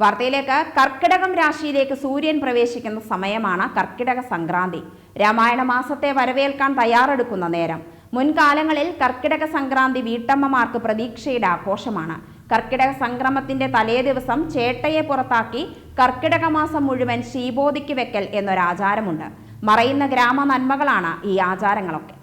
വാർത്തയിലേക്ക്. കർക്കിടകം രാശിയിലേക്ക് സൂര്യൻ പ്രവേശിക്കുന്ന സമയമാണ് കർക്കിടക സംക്രാന്തി. രാമായണ മാസത്തെ വരവേൽക്കാൻ തയ്യാറെടുക്കുന്ന നേരം. മുൻകാലങ്ങളിൽ കർക്കിടക സംക്രാന്തി വീട്ടമ്മമാർക്ക് പ്രതീക്ഷയുടെ ആഘോഷമാണ്. കർക്കിടക സംക്രമത്തിന്റെ തലേദിവസം ചേട്ടയെ പുറത്താക്കി കർക്കിടക മാസം മുഴുവൻ ശീബോധിക്ക് വെക്കൽ എന്നൊരാചാരമുണ്ട്. മറയുന്ന ഗ്രാമ നന്മകളാണ് ഈ ആചാരങ്ങളൊക്കെ.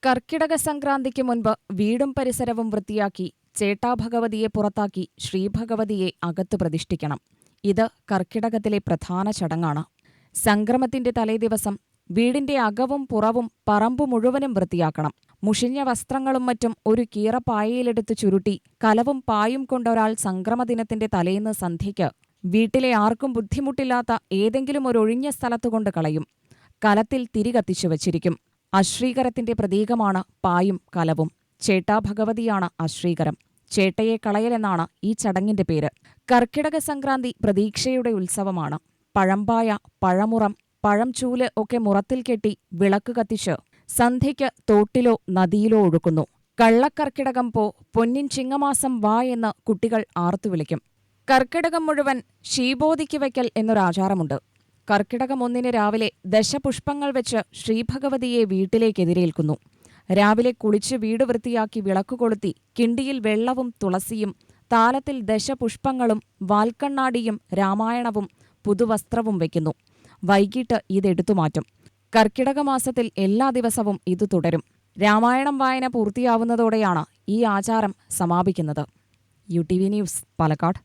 കർക്കിടക സംക്രാന്തിക്ക് മുൻപ് വീടും പരിസരവും വൃത്തിയാക്കി ചേട്ടാഭഗവതിയെ പുറത്താക്കി ശ്രീഭഗവതിയെ അകത്ത് പ്രതിഷ്ഠിക്കണം. ഇത് കർക്കിടകത്തിലെ പ്രധാന ചടങ്ങാണ്. സംക്രമത്തിന്റെ തലേദിവസം വീടിന്റെ അകവും പുറവും പറമ്പു മുഴുവനും വൃത്തിയാക്കണം. മുഷിഞ്ഞ വസ്ത്രങ്ങളും മറ്റും ഒരു കീറപ്പായയിലെടുത്ത് ചുരുട്ടി കലവും പായും കൊണ്ടൊരാൾ സംക്രമദിനത്തിന്റെ തലേന്ന് സന്ധ്യയ്ക്ക് വീട്ടിലെ ആർക്കും ബുദ്ധിമുട്ടില്ലാത്ത ഏതെങ്കിലും ഒരു ഒഴിഞ്ഞ സ്ഥലത്തുകൊണ്ട് കളയും. കലത്തിൽ തിരി കത്തിച്ചു വച്ചിരിക്കും. അശ്രീകരത്തിന്റെ പ്രതീകമാണ് പായും കലവും. ചേട്ടാഭഗവതിയാണ് അശ്രീകരം. ചേട്ടയെ കളയലെന്നാണ് ഈ ചടങ്ങിന്റെ പേര്. കർക്കിടക സംക്രാന്തി പ്രതീക്ഷയുടെ ഉത്സവമാണ്. പഴമ്പായ, പഴമുറം, പഴംചൂല് ഒക്കെ മുറത്തിൽ കെട്ടി വിളക്ക് കത്തിച്ച് സന്ധ്യയ്ക്ക് തോട്ടിലോ നദിയിലോ ഒഴുക്കുന്നു. കള്ളക്കർക്കിടകം പോ, പൊന്നിൻ ചിങ്ങമാസം വാ എന്ന് കുട്ടികൾ ആർത്തുവിളിക്കും. കർക്കിടകം മുഴുവൻ ശീബോധിക്ക് വയ്ക്കൽ എന്നൊരാചാരമുണ്ട്. കർക്കിടകം 1 രാവിലെ ദശപുഷ്പങ്ങൾ വെച്ച് ശ്രീഭഗവതിയെ വീട്ടിലേക്കെതിരേൽക്കുന്നു. രാവിലെ കുളിച്ച് വീട് വൃത്തിയാക്കി വിളക്കു കൊളുത്തി കിണ്ടിയിൽ വെള്ളവും തുളസിയും താലത്തിൽ ദശപുഷ്പങ്ങളും വാൽക്കണ്ണാടിയും രാമായണവും പുതുവസ്ത്രവും വയ്ക്കുന്നു. വൈകിട്ട് ഇതെടുത്തുമാറ്റും. കർക്കിടക മാസത്തിൽ എല്ലാ ദിവസവും ഇത് തുടരും. രാമായണം വായന പൂർത്തിയാവുന്നതോടെയാണ് ഈ ആചാരം സമാപിക്കുന്നത്. UTV news, Palakkad.